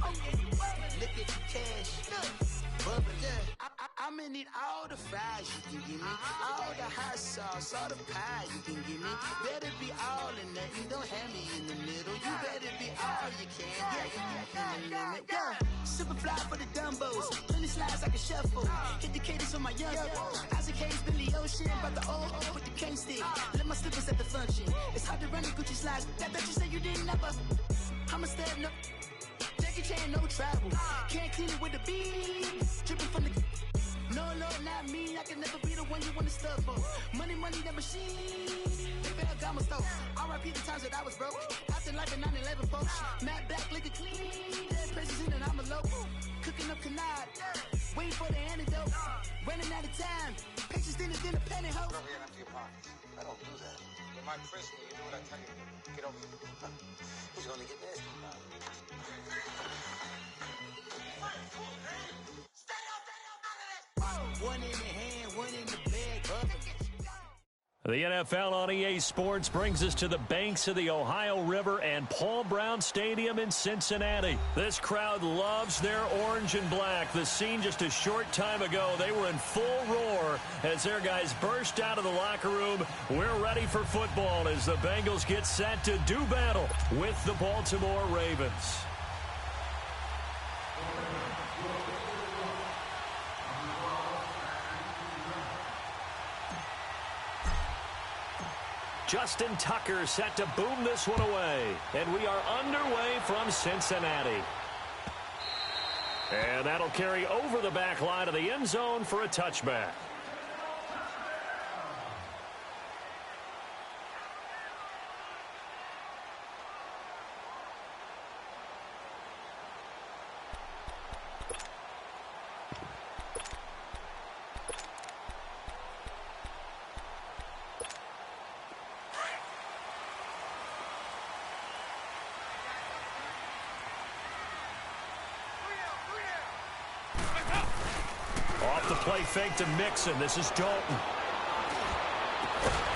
bubbling. Look at the cash. Bubbling. I'm gonna need all the fries you can give me, all the hot sauce, all the pie you can give me. Better be all or nothing, don't have me in the middle. You better be all you can, yeah, in the limit, yeah. Super fly for the dumbos, plenty slides like a shuffle. Hit the cadence for my young Isaac Hayes, Billy Ocean, about the old with the cane stick. Let my slippers at the function. It's hard to run the Gucci slides. That bet you say you didn't never. I'ma step no. Jackie Chan, no travel. Can't clean it with the beat. Dripping from the. No, not me. I can never be the one you want to stuff for. Money, the machine. They better got my stuff. R.I.P. the times that I was broke. Acting like a 9/11 folks. Matte back, liquor clean. Dead places in and I'm a local. Cooking up canard. Waiting for the antidote. Running out of time. Pictures in the penny hoe. Over here, empty your pockets. I don't do that. You might frisk me. You do what I tell you. Get over here. He's gonna get nasty. One in the hand, one in the bag. The NFL on EA Sports brings us to the banks of the Ohio River and Paul Brown Stadium in Cincinnati. This crowd loves their orange and black. The scene just a short time ago, they were in full roar as their guys burst out of the locker room. We're ready for football as the Bengals get set to do battle with the Baltimore Ravens. Justin Tucker set to boom this one away. And we are underway from Cincinnati. And that'll carry over the back line of the end zone for a touchback. Play fake to Mixon. This is Dalton.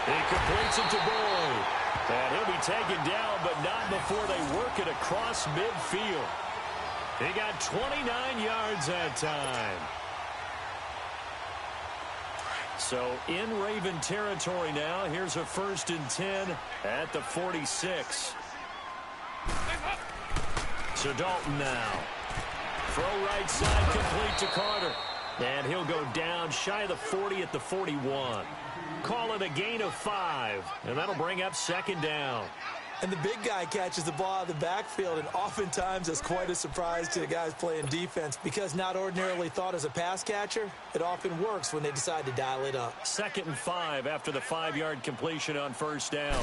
He completes it to Boyd. And he'll be taken down, but not before they work it across midfield. He got 29 yards that time. So in Raven territory now. Here's a 1st and 10 at the 46. So Dalton now. Throw right side complete to Carter. And he'll go down shy of the 40 at the 41. Call it a gain of 5. And that'll bring up 2nd down. And the big guy catches the ball out of the backfield, and oftentimes it's quite a surprise to the guys playing defense because not ordinarily thought as a pass catcher, it often works when they decide to dial it up. 2nd and 5 after the 5-yard completion on 1st down.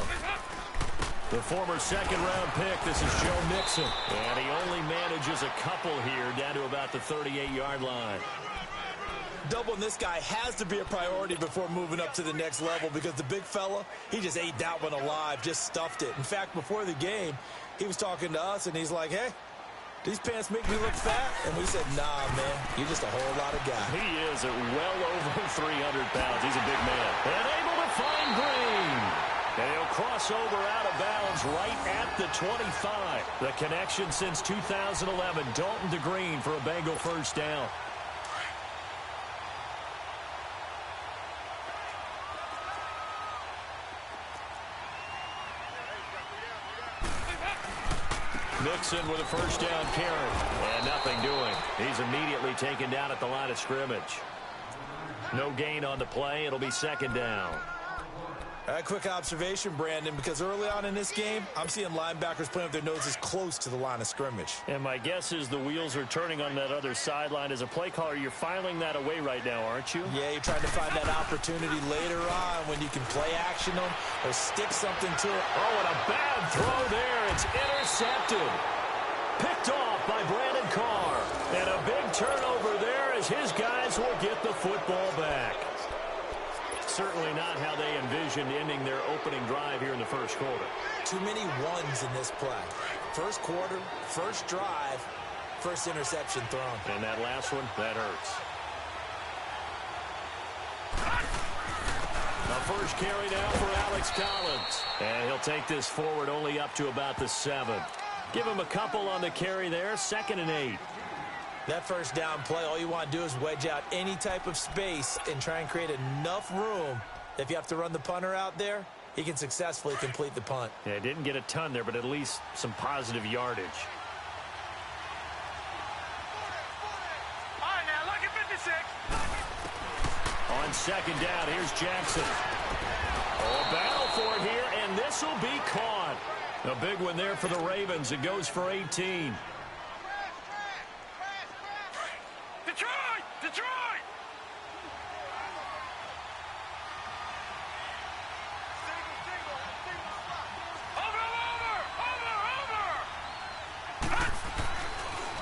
The former 2nd-round pick, this is Joe Mixon. And he only manages a couple here down to about the 38-yard line. Doubling this guy has to be a priority before moving up to the next level because the big fella, he just ate that one alive, just stuffed it. In fact, before the game, he was talking to us, and he's like, hey, these pants make me look fat? And we said, nah, man, you're just a whole lot of guy. He is at well over 300 pounds. He's a big man. And able to find Green. And he'll cross over out of bounds right at the 25. The connection since 2011, Dalton to Green for a Bengal 1st down. Mixon with a 1st down carry. And nothing doing. He's immediately taken down at the line of scrimmage. No gain on the play. It'll be 2nd down. A quick observation, Brandon, because early on in this game, I'm seeing linebackers playing with their noses close to the line of scrimmage. And my guess is the wheels are turning on that other sideline. As a play caller, you're filing that away right now, aren't you? Yeah, you're trying to find that opportunity later on when you can play action them or stick something to it. Oh, and a bad throw there. It's intercepted. Picked off by Brandon Carr. And a big turnover there as his guys will get the football back. Certainly not how they envisioned ending their opening drive here in the 1st quarter. Too many ones in this play. 1st quarter, 1st drive, 1st interception thrown. And that last one, that hurts. A 1st carry now for Alex Collins. And he'll take this forward only up to about the 7. Give him a couple on the carry there, 2nd and 8. That first down play, all you want to do is wedge out any type of space and try and create enough room. If you have to run the punter out there, he can successfully complete the punt. Yeah, didn't get a ton there, but at least some positive yardage. All right, now look at 56. On 2nd down, here's Jackson. Oh, battle for it here, and this will be caught. A big one there for the Ravens. It goes for 18. Detroit! Detroit!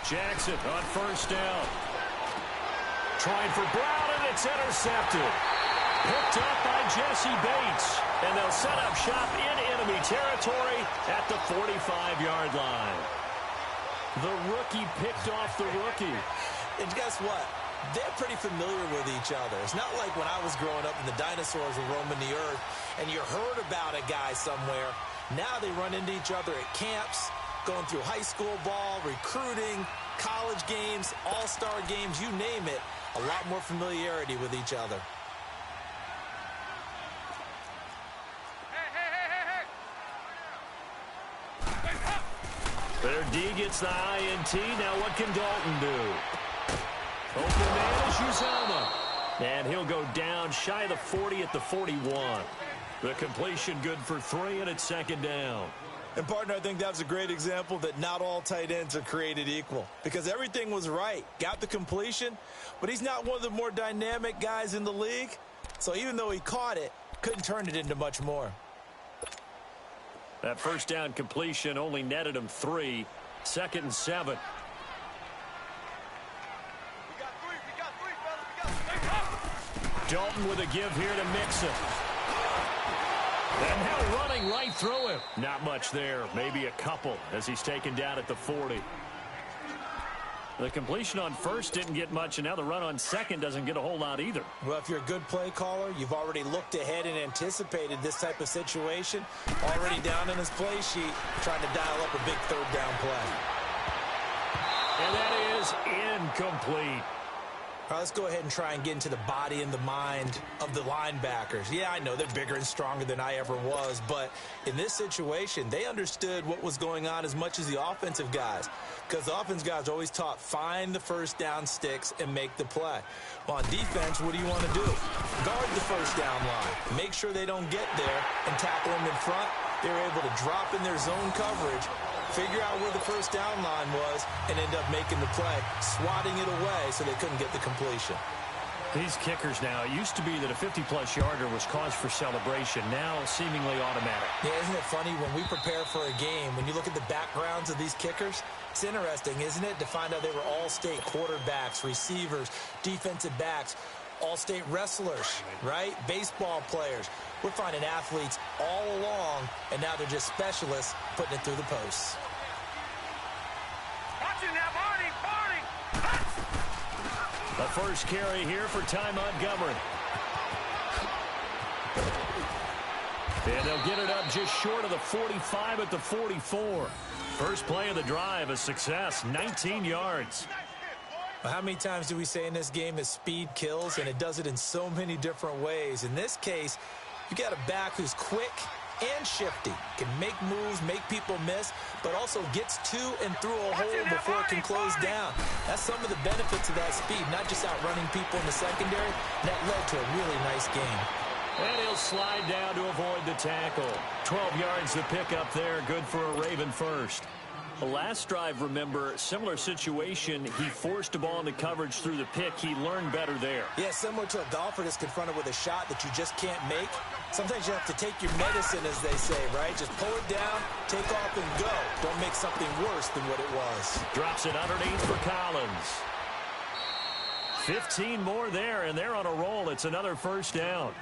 Jackson on 1st down. Trying for Brown, and it's intercepted. Picked up by Jesse Bates. And they'll set up shop in enemy territory at the 45-yard line. The rookie picked off the rookie. And guess what? They're pretty familiar with each other. It's not like when I was growing up and the dinosaurs were roaming the earth and you heard about a guy somewhere. Now they run into each other at camps, going through high school ball, recruiting, college games, all-star games, you name it. A lot more familiarity with each other. Their D gets the INT. Now what can Dalton do? Open man is Uzomah. And he'll go down shy of the 40 at the 41. The completion good for 3, and it's 2nd down. And, partner, I think that's a great example that not all tight ends are created equal. Because everything was right. Got the completion, but he's not one of the more dynamic guys in the league. So even though he caught it, couldn't turn it into much more. That 1st down completion only netted him 3. 2nd and 7. Dalton with a give here to Mixon. And now running right through him. Not much there. Maybe a couple as he's taken down at the 40. The completion on 1st didn't get much, and now the run on 2nd doesn't get a whole lot either. Well, if you're a good play caller, you've already looked ahead and anticipated this type of situation. Already down in his play sheet, trying to dial up a big 3rd down play. And that is incomplete. All right, let's go ahead and try and get into the body and the mind of the linebackers. Yeah, I know they're bigger and stronger than I ever was, but in this situation, they understood what was going on as much as the offensive guys, because the offensive guys are always taught, find the 1st down sticks and make the play. Well, on defense, what do you want to do? Guard the 1st down line. Make sure they don't get there and tackle them in front. They were able to drop in their zone coverage, figure out where the 1st down line was, and end up making the play, swatting it away so they couldn't get the completion. These kickers now, it used to be that a 50-plus yarder was cause for celebration, now seemingly automatic. Yeah, isn't it funny when we prepare for a game, when you look at the backgrounds of these kickers, it's interesting, isn't it, to find out they were all-state quarterbacks, receivers, defensive backs, all-state wrestlers, right? Baseball players. We're finding athletes all along, and now they're just specialists putting it through the posts. Watch it now, Barney! The first carry here for Ty Montgomery. And they'll get it up just short of the 45 at the 44. First play of the drive, a success, 19 yards. Well, how many times do we say in this game that speed kills, and it does it in so many different ways? In this case, you got a back who's quick and shifty, can make moves, make people miss, but also gets to and through a hole before it can close down. That's some of the benefits of that speed, not just outrunning people in the secondary. That led to a really nice game. And he'll slide down to avoid the tackle. 12 yards to pick up there, good for a Raven first. The last drive, remember, similar situation. He forced a ball into coverage through the pick. He learned better there. Yeah, similar to a golfer that's confronted with a shot that you just can't make. Sometimes you have to take your medicine, as they say, right? Just pull it down, take off, and go. Don't make something worse than what it was. Drops it underneath for Collins. 15 more there, and they're on a roll. It's another first down.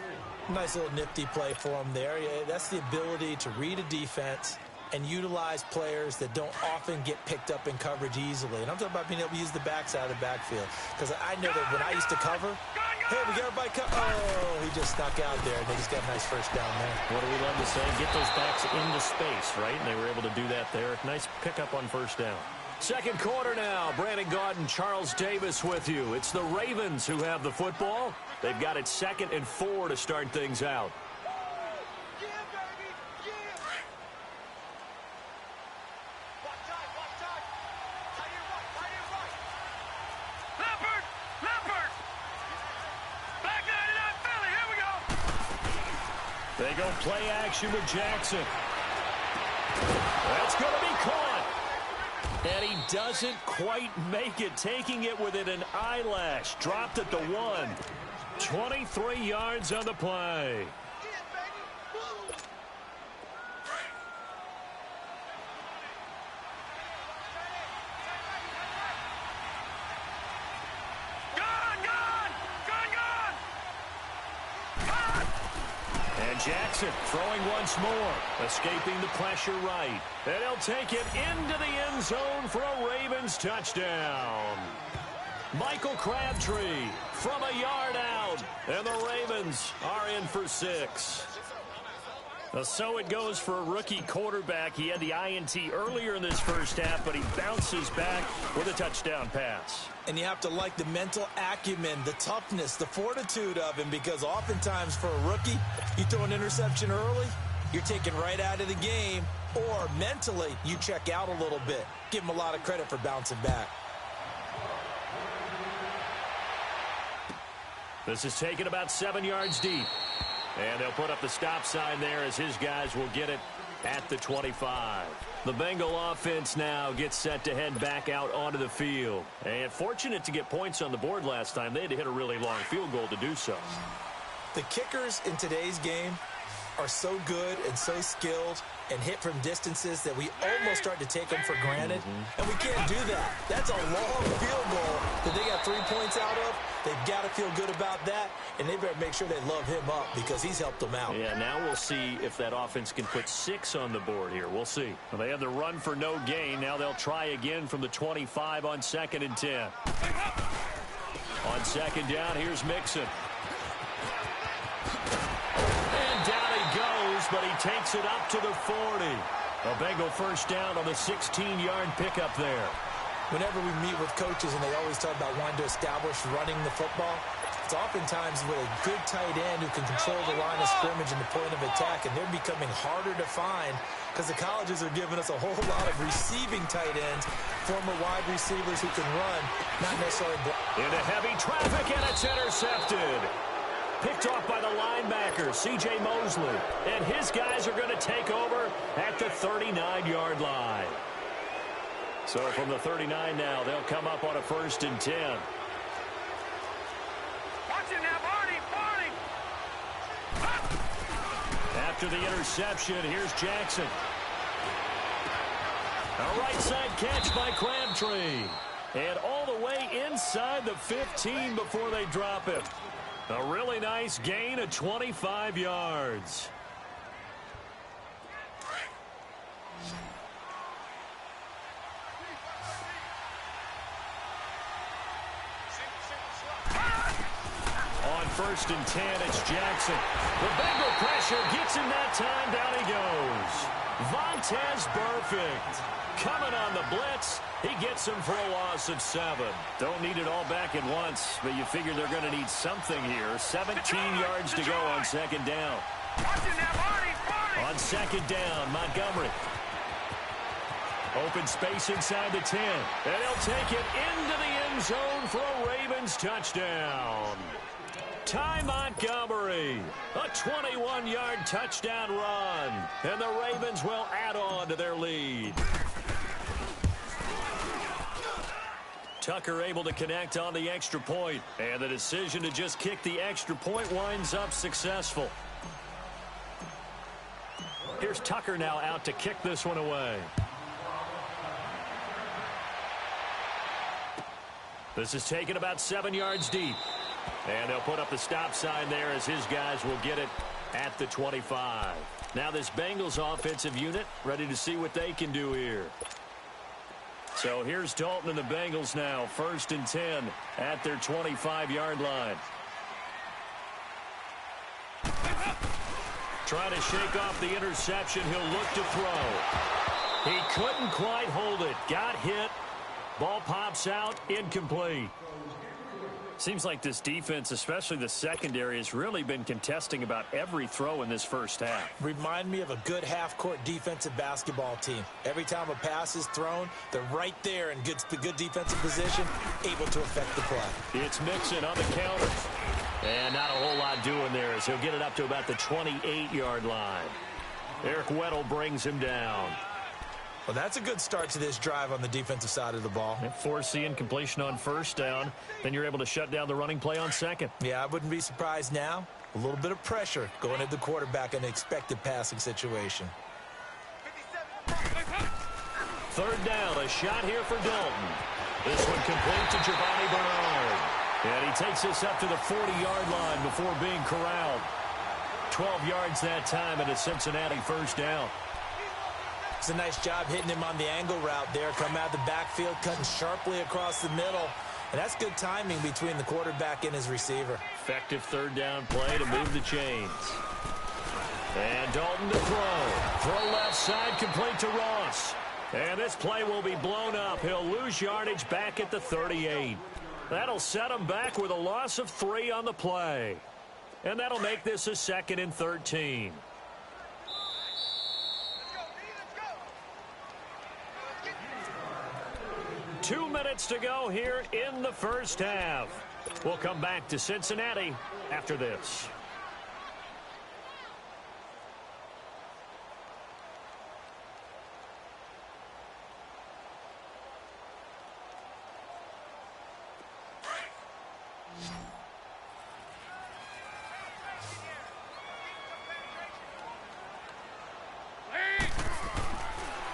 Nice little nifty play for him there. Yeah, that's the ability to read a defense and utilize players that don't often get picked up in coverage easily. And I'm talking about being able to use the backside of the backfield. Because I know that when I used to cover, Hey, we got everybody cut. Oh, he just snuck out there, and they just got a nice first down there. What do we love to say? Get those backs into space, right? And they were able to do that there. Nice pickup on first down. Second quarter now. Brandon Gaudin, Charles Davis with you. It's the Ravens who have the football. They've got it 2nd and 4 to start things out. They go play action with Jackson. That's going to be caught. And he doesn't quite make it, taking it within an eyelash. Dropped at the 1. 23 yards on the play. Jackson throwing once more, escaping the pressure right. And he'll take it into the end zone for a Ravens touchdown. Michael Crabtree from a yard out, and the Ravens are in for 6. So it goes for a rookie quarterback. He had the INT earlier in this first half, but he bounces back with a touchdown pass. And you have to like the mental acumen, the toughness, the fortitude of him, because oftentimes for a rookie, you throw an interception early, you're taken right out of the game, or mentally you check out a little bit. Give him a lot of credit for bouncing back. This is taken about 7 yards deep. And they'll put up the stop sign there as his guys will get it at the 25. The Bengal offense now gets set to head back out onto the field. And fortunate to get points on the board last time. They had to hit a really long field goal to do so. The kickers in today's game are so good and so skilled and hit from distances that we almost start to take them for granted. And we can't do that. That's a long field goal that they got 3 points out of. They've got to feel good about that, and they better make sure they love him up because he's helped them out. Yeah, now we'll see if that offense can put 6 on the board here. We'll see. Well, they had the run for no gain. Now they'll try again from the 25 on 2nd and 10. On 2nd down, here's Mixon. And down he goes, but he takes it up to the 40. A Bengal first down on the 16-yard pickup there. Whenever we meet with coaches and they always talk about wanting to establish running the football, it's oftentimes with a good tight end who can control the line of scrimmage and the point of attack, and they're becoming harder to find because the colleges are giving us a whole lot of receiving tight ends, former wide receivers who can run, not necessarily block. Into heavy traffic, and it's intercepted. Picked off by the linebacker, C.J. Mosley, and his guys are going to take over at the 39-yard line. So from the 39 now, they'll come up on a 1st and 10. Watch it now, Barney! After the interception, here's Jackson. A right side catch by Crabtree. And all the way inside the 15 before they drop it. A really nice gain of 25 yards. On 1st and 10, it's Jackson. The Bengal pressure gets him that time. Down he goes. Vontaze Burfict coming on the blitz. He gets him for a loss of 7. Don't need it all back at once, but you figure they're going to need something here. 17 yards to go on 2nd down. On 2nd down, Montgomery. Open space inside the 10. And he'll take it into the end zone for a Ravens touchdown. Ty Montgomery, a 21-yard touchdown run. And the Ravens will add on to their lead. Tucker able to connect on the extra point. And the decision to just kick the extra point winds up successful. Here's Tucker now out to kick this one away. This is taken about 7 yards deep. And they'll put up the stop sign there as his guys will get it at the 25. Now this Bengals offensive unit ready to see what they can do here. So here's Dalton and the Bengals now. 1st and 10 at their 25-yard line. Trying to shake off the interception. He'll look to throw. He couldn't quite hold it. Got hit. Ball pops out. Incomplete. Seems like this defense, especially the secondary, has really been contesting about every throw in this first half. Remind me of a good half-court defensive basketball team. Every time a pass is thrown, they're right there in good defensive position, able to affect the play. It's Mixon on the counter. And not a whole lot doing there as he'll get it up to about the 28-yard line. Eric Weddle brings him down. Well, that's a good start to this drive on the defensive side of the ball. Force the incompletion on first down. Then you're able to shut down the running play on second. Yeah, I wouldn't be surprised now. A little bit of pressure going at the quarterback in an expected passing situation. Third down, a shot here for Dalton. This one complete to Giovanni Bernard. And he takes this up to the 40-yard line before being corralled. 12 yards that time and a Cincinnati first down. It's a nice job hitting him on the angle route there. Come out of the backfield, cutting sharply across the middle. And that's good timing between the quarterback and his receiver. Effective third down play to move the chains. And Dalton to throw. Throw left side, complete to Ross. And this play will be blown up. He'll lose yardage back at the 38. That'll set him back with a loss of 3 on the play. And that'll make this a 2nd and 13. Two minutes to go here in the first half. We'll come back to Cincinnati after this.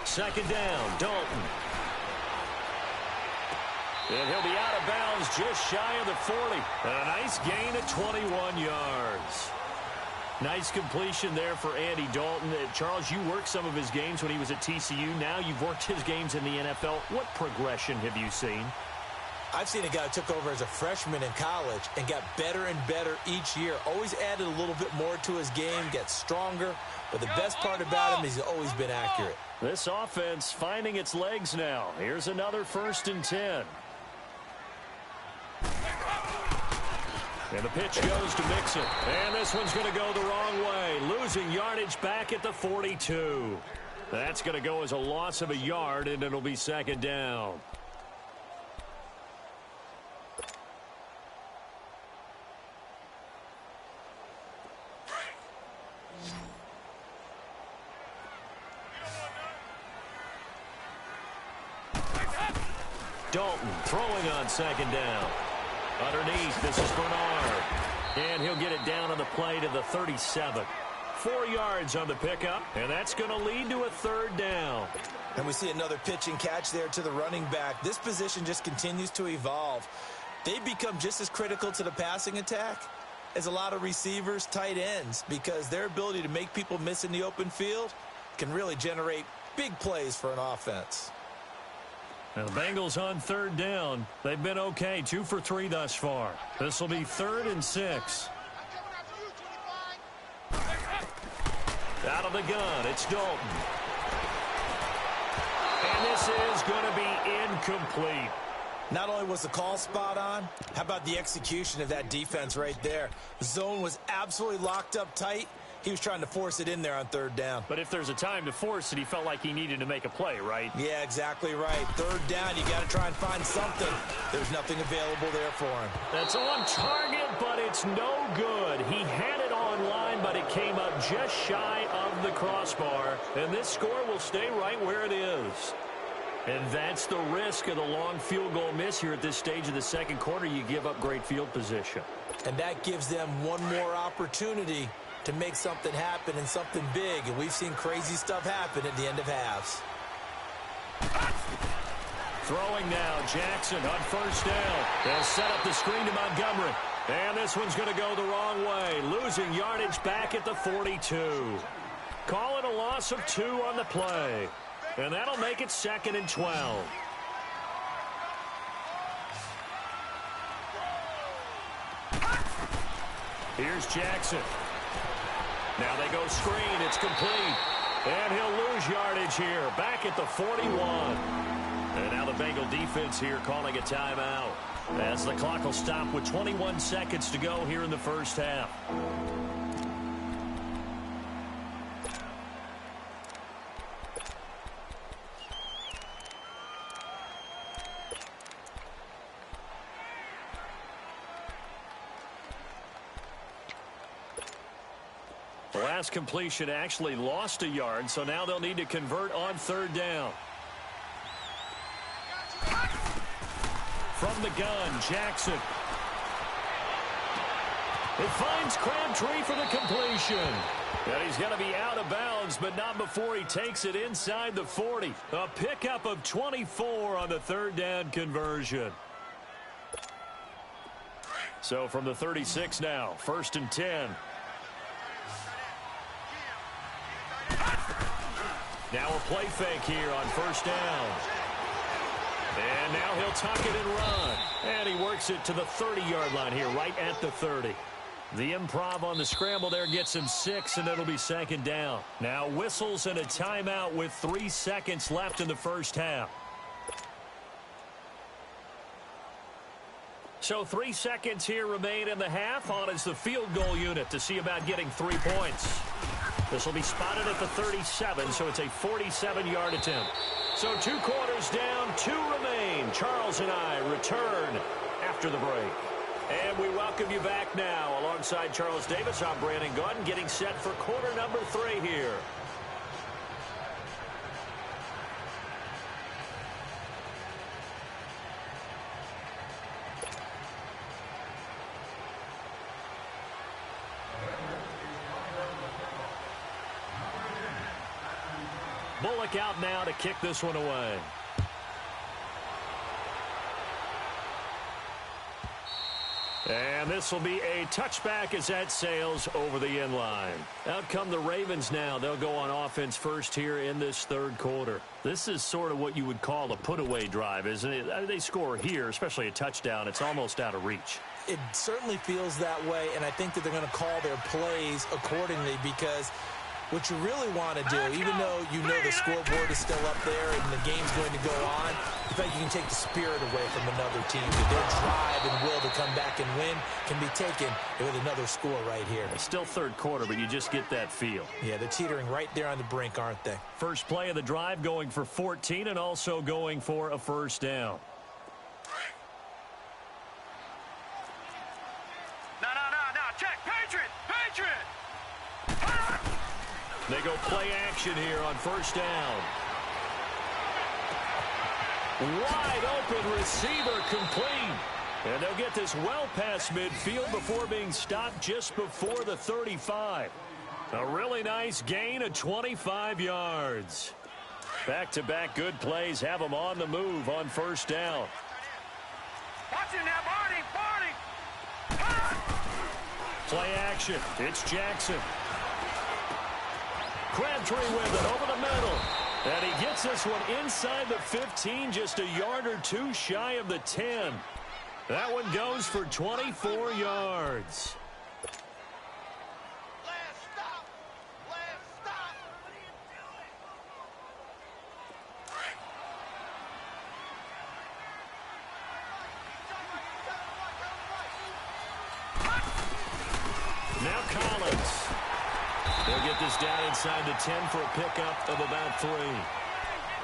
Second down, Dalton. And he'll be out of bounds just shy of the 40. And a nice gain of 21 yards. Nice completion there for Andy Dalton. Charles, you worked some of his games when he was at TCU. Now you've worked his games in the NFL. What progression have you seen? I've seen a guy who took over as a freshman in college and got better and better each year. Always added a little bit more to his game, gets stronger. But the best part about him is he's always been accurate. This offense finding its legs now. Here's another 1st and 10. And the pitch goes to Mixon. And this one's going to go the wrong way. Losing yardage back at the 42. That's going to go as a loss of a yard, and it'll be 2nd down. Dalton throwing on 2nd down. Underneath, this is Bernard. And he'll get it down on the play to the 37. 4 yards on the pickup, and that's going to lead to a 3rd down. And we see another pitch and catch there to the running back. This position just continues to evolve. They become just as critical to the passing attack as a lot of receivers, tight ends, because their ability to make people miss in the open field can really generate big plays for an offense. Now the Bengals on 3rd down. They've been okay, 2 for 3 thus far. This will be 3rd and 6. Out of the gun, it's Dalton. And this is going to be incomplete. Not only was the call spot on, how about the execution of that defense right there? The zone was absolutely locked up tight. He was trying to force it in there on 3rd down. But if there's a time to force it, he felt like he needed to make a play, right? Yeah, exactly right. 3rd down, you got to try and find something. There's nothing available there for him. That's on target, but it's no good. He had it on line, but it came up just shy of the crossbar. And this score will stay right where it is. And that's the risk of the long field goal miss here at this stage of the 2nd quarter. You give up great field position. And that gives them one more opportunity to make something happen and something big. And we've seen crazy stuff happen at the end of halves. Throwing now, Jackson on 1st down. They'll set up the screen to Montgomery. And this one's going to go the wrong way. Losing yardage back at the 42. Call it a loss of 2 on the play. And that'll make it 2nd and 12. Here's Jackson. Now they go screen. It's complete. And he'll lose yardage here. Back at the 41. And now the Bengal defense here calling a timeout, as the clock will stop with 21 seconds to go here in the first half. The last completion actually lost a yard, so now they'll need to convert on third down. From the gun, Jackson. It finds Crabtree for the completion. And he's going to be out of bounds, but not before he takes it inside the 40. A pickup of 24 on the third down conversion. So from the 36 now, 1st and 10. Now a play fake here on first down. And now he'll tuck it and run. And he works it to the 30-yard line here, right at the 30. The improv on the scramble there gets him 6, and it'll be 2nd down. Now whistles and a timeout with 3 seconds left in the first half. So 3 seconds here remain in the half. On is the field goal unit to see about getting 3 points. This will be spotted at the 37, so it's a 47-yard attempt. So 2 quarters down, 2 remain. Charles and I return after the break. And we welcome you back now. Alongside Charles Davis, I'm Brandon Gordon, getting set for quarter number 3 here. Bullock out now to kick this one away. And this will be a touchback as that sails over the end line. Out come the Ravens now. They'll go on offense first here in this third quarter. This is sort of what you would call a put-away drive, isn't it? They score here, especially a touchdown. It's almost out of reach. It certainly feels that way, and I think that they're going to call their plays accordingly, because what you really want to do, even though you know the scoreboard is still up there and the game's going to go on, the fact you can take the spirit away from another team, that their drive and will to come back and win can be taken with another score right here. It's still third quarter, but you just get that feel. Yeah, they're teetering right there on the brink, aren't they? First play of the drive going for 14 and also going for a first down. No. Check. Patriot. They go play action here on first down. Wide open receiver complete. And they'll get this well past midfield before being stopped just before the 35. A really nice gain of 25 yards. Back-to-back good plays have them on the move on first down. Watch it now, Barney. Play action. It's Jackson. Crabtree with it over the middle. And he gets this one inside the 15, just a yard or 2 shy of the 10. That one goes for 24 yards. Now Collins. They'll get this down inside the 10 for a pickup of about 3.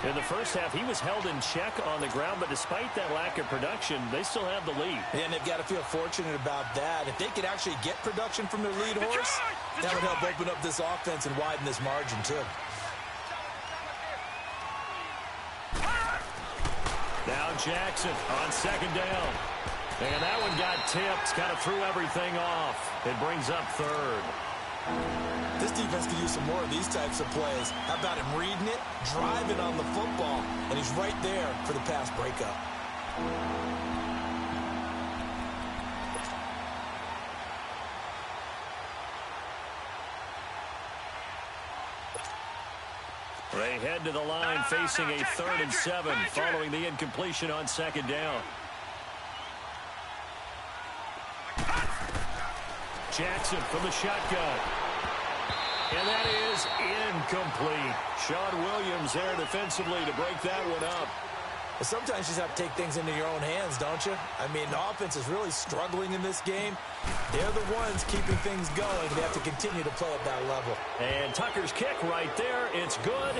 In the first half, he was held in check on the ground, but despite that lack of production, they still have the lead. And they've got to feel fortunate about that. If they could actually get production from their lead horse, that would help open up this offense and widen this margin, too. Now Jackson on second down. And that one got tipped, kind of threw everything off. It brings up third. This defense could use some more of these types of plays. How about him reading it, driving on the football, and he's right there for the pass breakup. They head to the line facing a 3rd and 7 following the incompletion on second down. Jackson from the shotgun. And that is incomplete. Sean Williams there defensively to break that one up. Well, sometimes you just have to take things into your own hands, don't you? I mean, the offense is really struggling in this game. They're the ones keeping things going. They have to continue to play at that level. And Tucker's kick right there. It's good.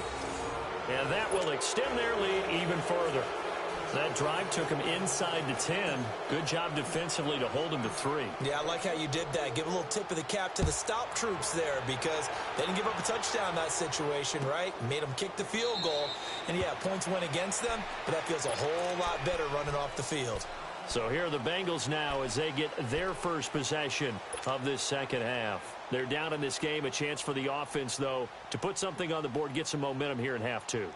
And that will extend their lead even further. That drive took him inside to 10. Good job defensively to hold him to 3. Yeah, I like how you did that. Give a little tip of the cap to the stop troops there because they didn't give up a touchdown in that situation, right? Made them kick the field goal. And, yeah, points went against them, but that feels a whole lot better running off the field. So here are the Bengals now as they get their first possession of this second half. They're down in this game. A chance for the offense, though, to put something on the board, get some momentum here in half 2.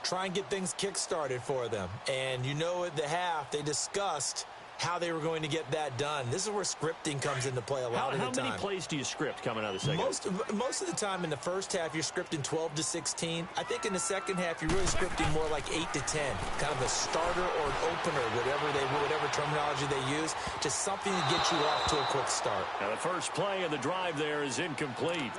Try and get things kick-started for them. And you know at the half, they discussed how they were going to get that done. This is where scripting comes into play a lot of the time. How many plays do you script coming out of the second? Most of the time in the first half, you're scripting 12 to 16. I think in the second half, you're really scripting more like 8 to 10. Kind of a starter or an opener, whatever terminology they use. Just something to get you off to a quick start. Now the first play of the drive there is incomplete.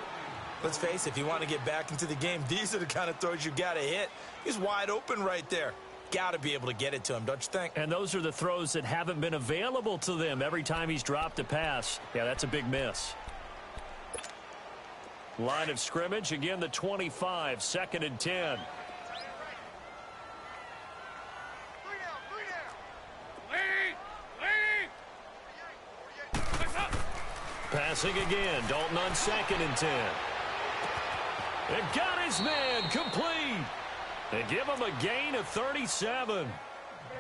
Let's face it, if you want to get back into the game, these are the kind of throws you got to hit. He's wide open right there. Got to be able to get it to him, don't you think? And those are the throws that haven't been available to them every time he's dropped a pass. Yeah, that's a big miss. Line of scrimmage, again, the 25, 2nd and 10. Passing again, Dalton on 2nd and 10. And got his man complete. They give him a gain of 37.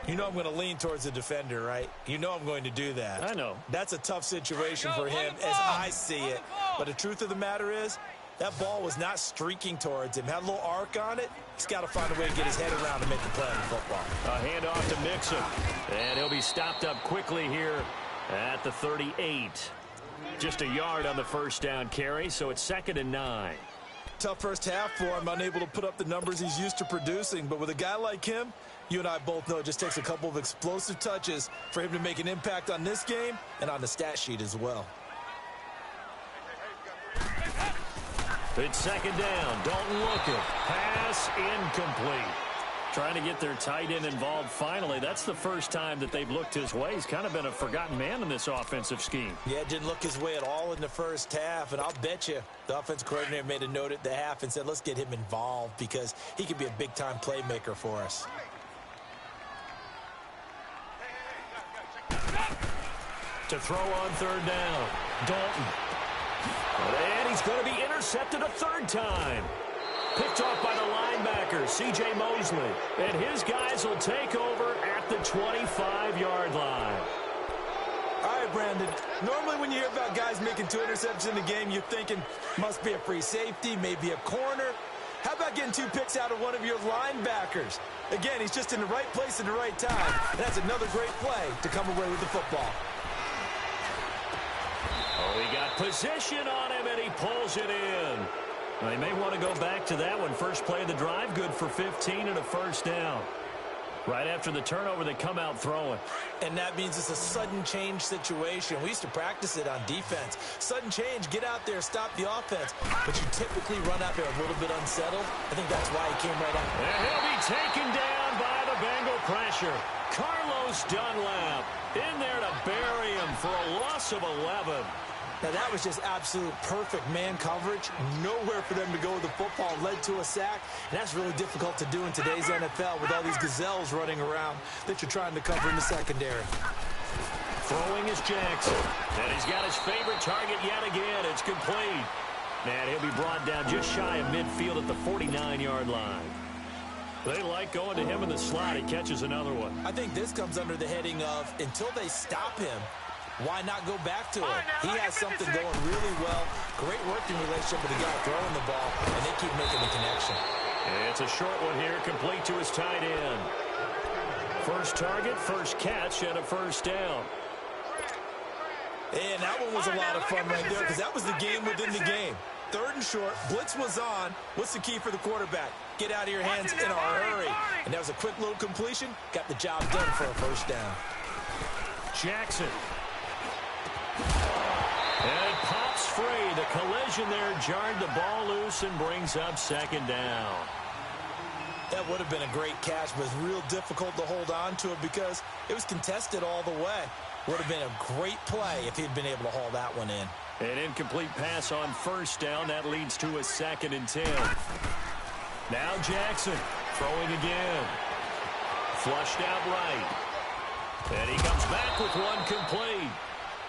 You know I'm going to lean towards the defender, right? You know I'm going to do that. I know. That's a tough situation for him as I see it. But the truth of the matter is, that ball was not streaking towards him. Had a little arc on it. He's got to find a way to get his head around and make the play on the football. A handoff to Mixon. And he'll be stopped up quickly here at the 38. Just a yard on the first down carry, so it's 2nd and 9. Tough first half for him, unable to put up the numbers he's used to producing. But with a guy like him, you and I both know it just takes a couple of explosive touches for him to make an impact on this game and on the stat sheet as well. It's 2nd down. Dalton looking. Pass incomplete. Trying to get their tight end involved finally. That's the first time that they've looked his way. He's kind of been a forgotten man in this offensive scheme. Yeah, didn't look his way at all in the first half. And I'll bet you the offensive coordinator made a note at the half and said, let's get him involved because he could be a big-time playmaker for us. To throw on 3rd down. Dalton. And he's going to be intercepted a 3rd time. Picked off by the linebacker, C.J. Mosley. And his guys will take over at the 25-yard line. All right, Brandon. Normally when you hear about guys making 2 interceptions in the game, you're thinking must be a free safety, maybe a corner. How about getting 2 picks out of one of your linebackers? Again, he's just in the right place at the right time. And that's another great play to come away with the football. Oh, he got position on him, and he pulls it in. Well, they may want to go back to that one. First play of the drive, good for 15 and a first down. Right after the turnover, they come out throwing. And that means it's a sudden change situation. We used to practice it on defense. Sudden change, get out there, stop the offense. But you typically run out there a little bit unsettled. I think that's why he came right out. And he'll be taken down by the Bengal pressure. Carlos Dunlap in there to bury him for a loss of 11. Now, that was just absolute perfect man coverage. Nowhere for them to go with the football. Led to a sack. And that's really difficult to do in today's NFL with all these gazelles running around that you're trying to cover in the secondary. Throwing is Jackson. And he's got his favorite target yet again. It's complete. And he'll be brought down just shy of midfield at the 49-yard line. They like going to him in the slot. He catches another one. I think this comes under the heading of until they stop him, why not go back to him? He has something going really well. Great working relationship with the guy throwing the ball, and they keep making the connection. It's a short one here, complete to his tight end. First target, first catch, and a first down. And that one was a lot of fun right there because that was the game within the game. 3rd and short, blitz was on. What's the key for the quarterback? Get out of your hands in a hurry. And that was a quick little completion. Got the job done for a first down. Jackson. And it pops free The collision there jarred the ball loose and brings up second down. That would have been a great catch, but it's real difficult to hold on to it because it was contested all the way. Would have been a great play if he'd been able to haul that one in. An incomplete pass on first down. That leads to a 2nd and 10. Now Jackson throwing again. Flushed out right. And he comes back with one complete.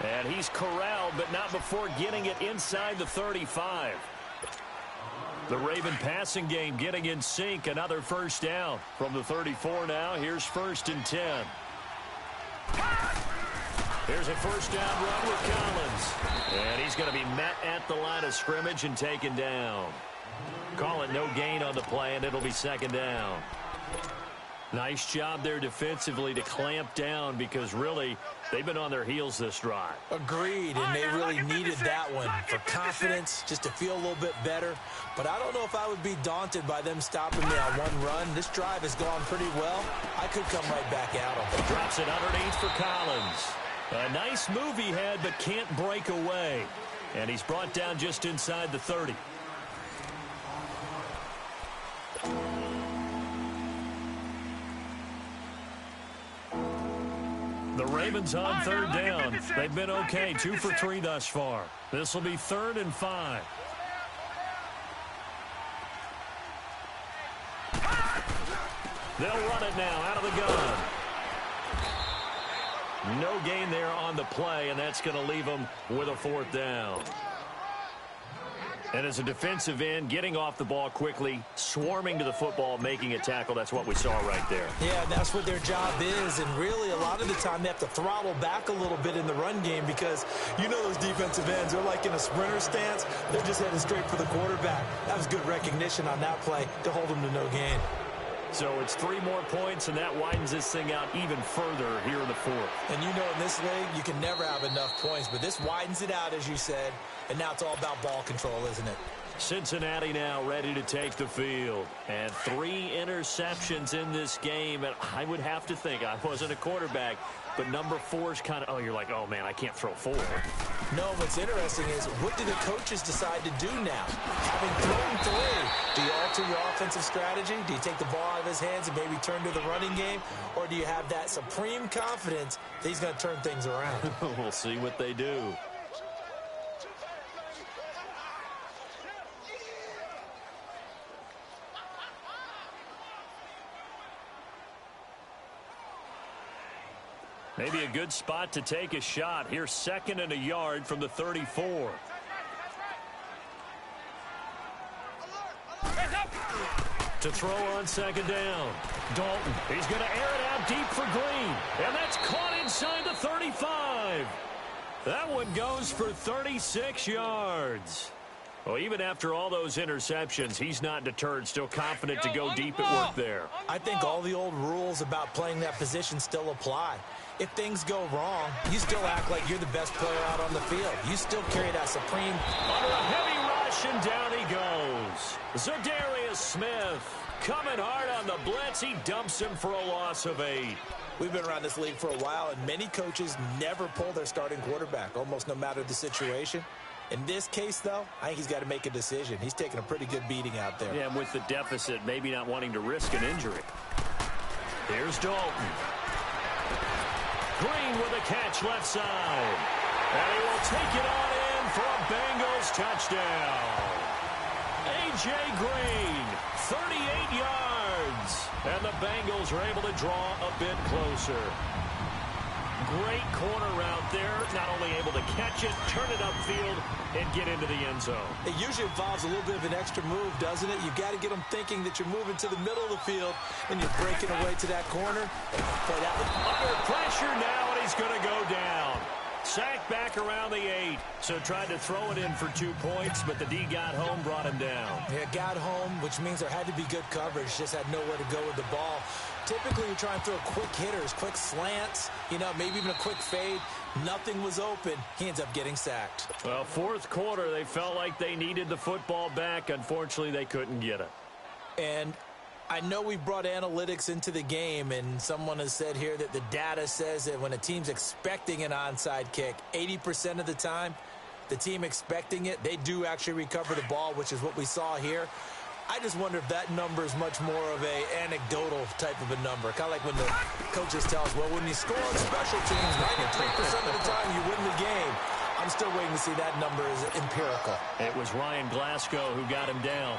And he's corralled, but not before getting it inside the 35. The Raven passing game getting in sync. Another first down from the 34 now. Here's 1st and 10. Here's a first down run with Collins. And he's going to be met at the line of scrimmage and taken down. Call it no gain on the play, and it'll be 2nd down. Nice job there defensively to clamp down because really they've been on their heels this drive. Agreed, and they really needed that one for confidence, just to feel a little bit better. But I don't know if I would be daunted by them stopping me on one run. This drive has gone pretty well. I could come right back at them. Drops it underneath for Collins. A nice move he had, but can't break away. And he's brought down just inside the 30. The Ravens on 3rd down. They've been okay, 2 for 3 thus far. This will be 3rd and 5. They'll run it now out of the gun. No gain there on the play, and that's going to leave them with a 4th down. And as a defensive end, getting off the ball quickly, swarming to the football, making a tackle, that's what we saw right there. Yeah, that's what their job is, and really a lot of the time they have to throttle back a little bit in the run game because you know those defensive ends, they're like in a sprinter stance. They're just heading straight for the quarterback. That was good recognition on that play to hold them to no gain. So it's 3 more points, and that widens this thing out even further here in the 4th. And you know in this league, you can never have enough points, but this widens it out, as you said, and now it's all about ball control, isn't it? Cincinnati now ready to take the field. And 3 interceptions in this game, and I would have to think, I wasn't a quarterback, but number 4 is kind of, oh, you're like, oh, man, I can't throw 4. No, what's interesting is what do the coaches decide to do now? Having thrown 3, do you alter your offensive strategy? Do you take the ball out of his hands and maybe turn to the running game? Or do you have that supreme confidence that he's going to turn things around? We'll see what they do. Maybe a good spot to take a shot. Here's 2nd and a yard from the 34. To throw on 2nd down. Dalton, he's going to air it out deep for Green. And that's caught inside the 35. That one goes for 36 yards. Well, even after all those interceptions, he's not deterred, still confident to go deep at work there. I think all the old rules about playing that position still apply. If things go wrong, you still act like you're the best player out on the field. You still carry that supreme... Under a heavy rush, and down he goes. Zadarius Smith coming hard on the blitz. He dumps him for a loss of 8. We've been around this league for a while, and many coaches never pull their starting quarterback, almost no matter the situation. In this case, though, I think he's got to make a decision. He's taking a pretty good beating out there. Yeah, and with the deficit, maybe not wanting to risk an injury. Here's Dalton. Green with a catch left side. And he will take it on in for a Bengals touchdown. A.J. Green, 38 yards. And the Bengals are able to draw a bit closer. Great corner route there. Not only able to catch it, turn it upfield, and get into the end zone. It usually involves a little bit of an extra move, doesn't it? You've got to get them thinking that you're moving to the middle of the field, and you're breaking away to that corner. Boy, that was... Under pressure now, and he's going to go down. Sacked back around the 8. So tried to throw it in for 2 points, but the D got home, brought him down. Yeah, got home, which means there had to be good coverage. Just had nowhere to go with the ball. Typically, you try and throw quick hitters, quick slants, you know, maybe even a quick fade. Nothing was open. He ends up getting sacked. Well, 4th quarter, they felt like they needed the football back. Unfortunately, they couldn't get it. And I know we brought analytics into the game, and someone has said here that the data says that when a team's expecting an onside kick, 80% of the time, the team expecting it, they do actually recover the ball, which is what we saw here. I just wonder if that number is much more of a anecdotal type of a number. Kind of like when the coaches tell us, well, when you score on special teams, 93% of the time you win the game. I'm still waiting to see that number is empirical. It was Ryan Glasgow who got him down.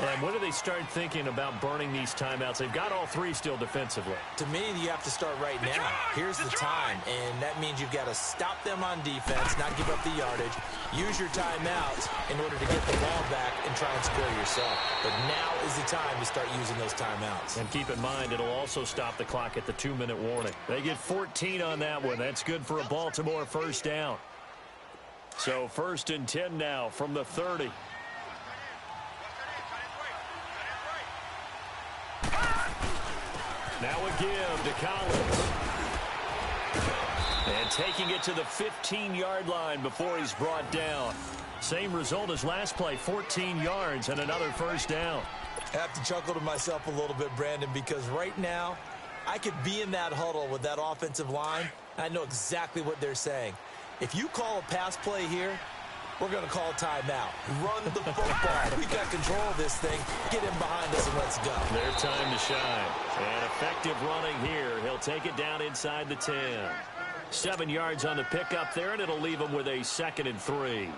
And when do they start thinking about burning these timeouts? They've got all three still defensively. To me, you have to start right now. Here's the time, and that means you've got to stop them on defense, not give up the yardage, use your timeouts in order to get the ball back and try and score yourself. But now is the time to start using those timeouts. And keep in mind, it'll also stop the clock at the 2-minute warning. They get 14 on that one. That's good for a Baltimore first down. So 1st and 10 now from the 30. Now a give to Collins. And taking it to the 15-yard line before he's brought down. Same result as last play, 14 yards and another first down. I have to chuckle to myself a little bit, Brandon, because right now I could be in that huddle with that offensive line. I know exactly what they're saying. If you call a pass play here, we're going to call a timeout. Run the football. We got control of this thing. Get him behind us and let's go. Their time to shine. And effective running here. He'll take it down inside the 10. 7 yards on the pickup there, and it'll leave him with a 2nd and 3.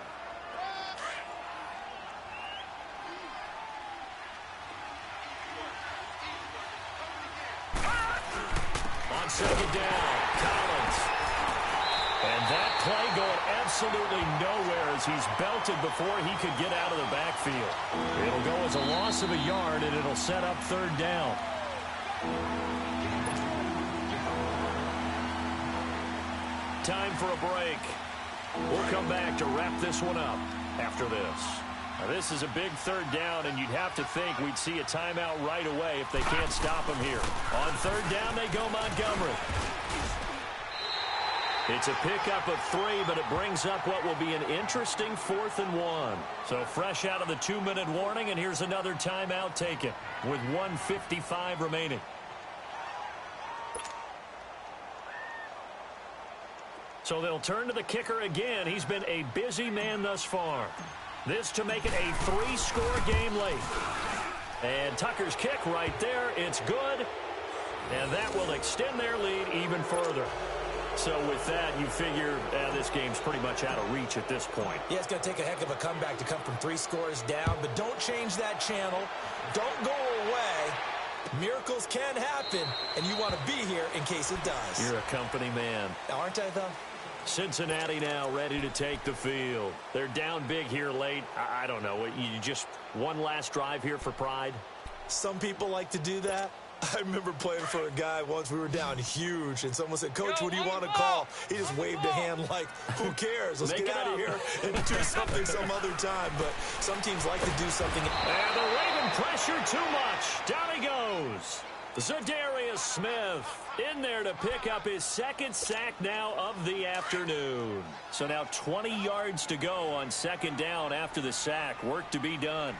On 2nd down, Collins. And that play going absolutely nowhere as he's belted before he could get out of the backfield. It'll go as a loss of a yard, and it'll set up 3rd down. Time for a break. We'll come back to wrap this one up after this. Now, this is a big 3rd down, and you'd have to think we'd see a timeout right away if they can't stop him here. On 3rd down, they go Montgomery. It's a pickup of 3, but it brings up what will be an interesting 4th and 1. So fresh out of the 2-minute warning, and here's another timeout taken with 1:55 remaining. So they'll turn to the kicker again. He's been a busy man thus far. This to make it a 3-score game late. And Tucker's kick right there. It's good. And that will extend their lead even further. So with that, you figure this game's pretty much out of reach at this point. Yeah, it's going to take a heck of a comeback to come from 3 scores down. But don't change that channel. Don't go away. Miracles can happen, and you want to be here in case it does. You're a company man. Aren't I, though? Cincinnati now ready to take the field. They're down big here late. I don't know. You just one last drive here for pride? Some people like to do that. I remember playing for a guy once. We were down huge, and someone said, Coach, what do you want to call? He just waved a hand like, who cares? Let's get out of here and do something some other time. But some teams like to do something. And the Raven pressure too much. Down he goes. Zadarius Smith in there to pick up his 2nd sack now of the afternoon. So now 20 yards to go on 2nd down after the sack. Work to be done.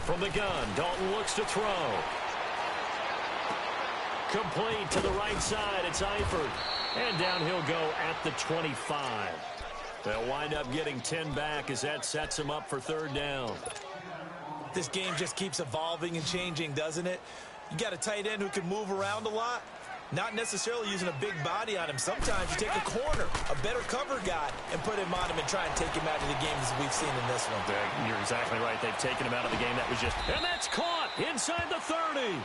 From the gun, Dalton looks to throw. Complete to the right side. It's Eifert. And down he'll go at the 25. They'll wind up getting 10 back as that sets him up for 3rd down. This game just keeps evolving and changing, doesn't it? You got a tight end who can move around a lot. Not necessarily using a big body on him. Sometimes you take a corner, a better cover guy, and put him on him and try and take him out of the game as we've seen in this one. You're exactly right. They've taken him out of the game. That was just... And that's caught inside the 30.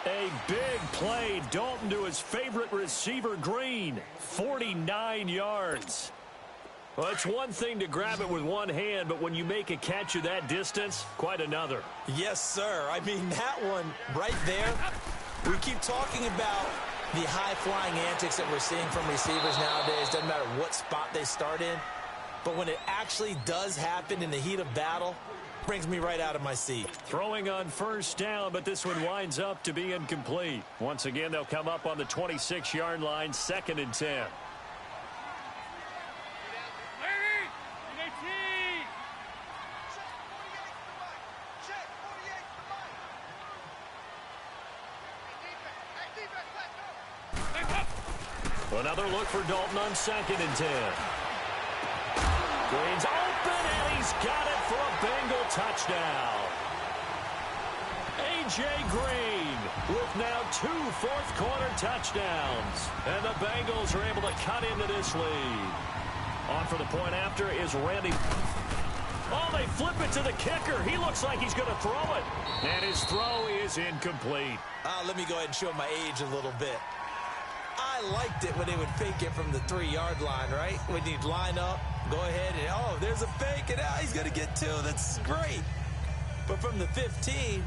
A big play. Dalton to his favorite receiver, Green. 49 yards. Well, it's one thing to grab it with one hand, but when you make a catch of that distance, quite another. Yes, sir. I mean, that one right there, we keep talking about the high-flying antics that we're seeing from receivers nowadays. Doesn't matter what spot they start in. But when it actually does happen in the heat of battle, it brings me right out of my seat. Throwing on 1st down, but this one winds up to be incomplete. Once again, they'll come up on the 26-yard line, 2nd and 10. Another look for Dalton on 2nd and 10. Green's open, and he's got it for a Bengal touchdown. A.J. Green with now 2 fourth-quarter touchdowns. And the Bengals are able to cut into this lead. On for the point after is Randy. Oh, they flip it to the kicker. He looks like he's going to throw it. And his throw is incomplete. Let me go ahead and show my age a little bit. I liked it when they would fake it from the 3-yard line, right? When you'd line up, go ahead, and, oh, there's a fake, and now he's going to get 2. That's great. But from the 15,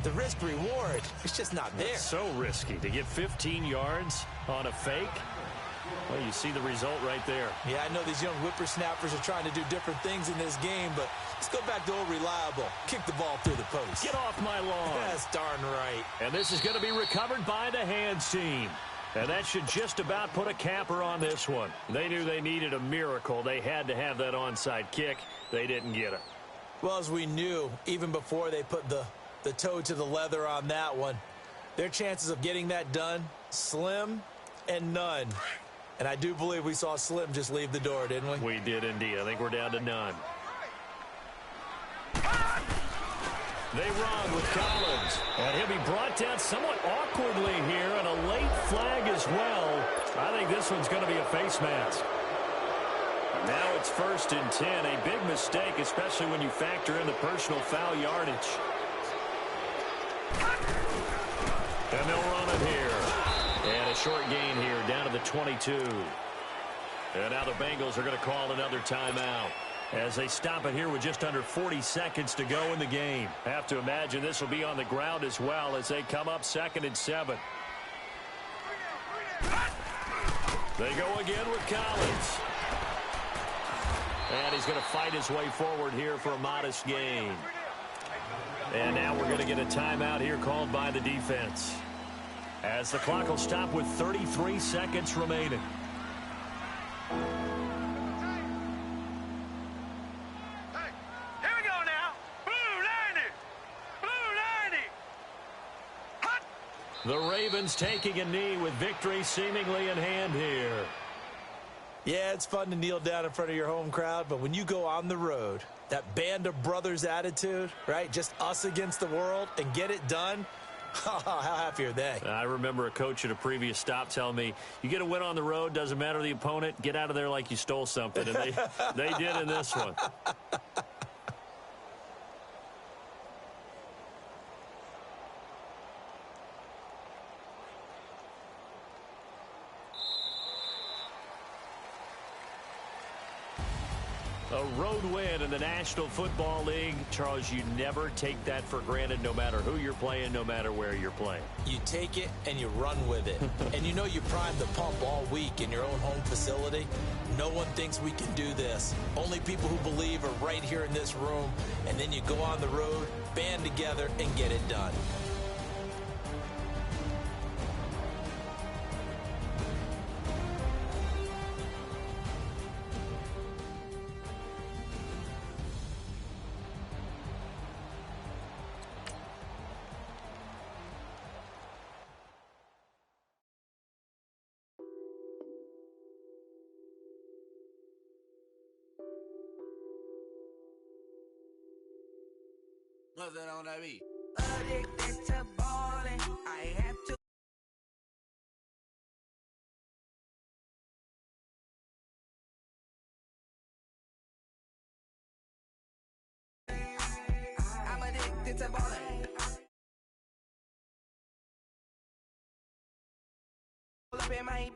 the risk-reward, it's just not there. It's so risky to get 15 yards on a fake. Well, you see the result right there. Yeah, I know these young whippersnappers are trying to do different things in this game, but let's go back to old reliable. Kick the ball through the post. Get off my lawn. That's darn right. And this is going to be recovered by the hands team. And that should just about put a capper on this one. They knew they needed a miracle. They had to have that onside kick. They didn't get it. Well, as we knew, even before they put the toe to the leather on that one, their chances of getting that done, slim and none. And I do believe we saw Slim just leave the door, didn't we? We did indeed. I think we're down to none. They run with Collins. And he'll be brought down somewhat awkwardly here, and a late flag as well. I think this one's going to be a face mask. Now it's 1st and 10. A big mistake, especially when you factor in the personal foul yardage. And they'll run it here. And a short gain here down to the 22. And now the Bengals are going to call another timeout as they stop it here with just under 40 seconds to go in the game. Have to imagine this will be on the ground as well as they come up 2nd and 7. They go again with Collins. And he's going to fight his way forward here for a modest gain. And now we're going to get a timeout here called by the defense, as the clock will stop with 33 seconds remaining. Hey, here we go now. Blue 90. Blue 90. Hot. The Ravens taking a knee with victory seemingly in hand here. Yeah, it's fun to kneel down in front of your home crowd, but when you go on the road, that band of brothers attitude, right? Just us against the world and get it done. How happy are they? I remember a coach at a previous stop telling me, you get a win on the road, doesn't matter the opponent, get out of there like you stole something. And they did in this one. A road win in the National Football League. Charles, you never take that for granted no matter who you're playing, no matter where you're playing. You take it and you run with it. And you know you primed the pump all week in your own home facility. No one thinks we can do this. Only people who believe are right here in this room. And then you go on the road, band together, and get it done. What's that on that beat? Addicted to ballin', I have to. I'm addicted to ballin'. Pull up in my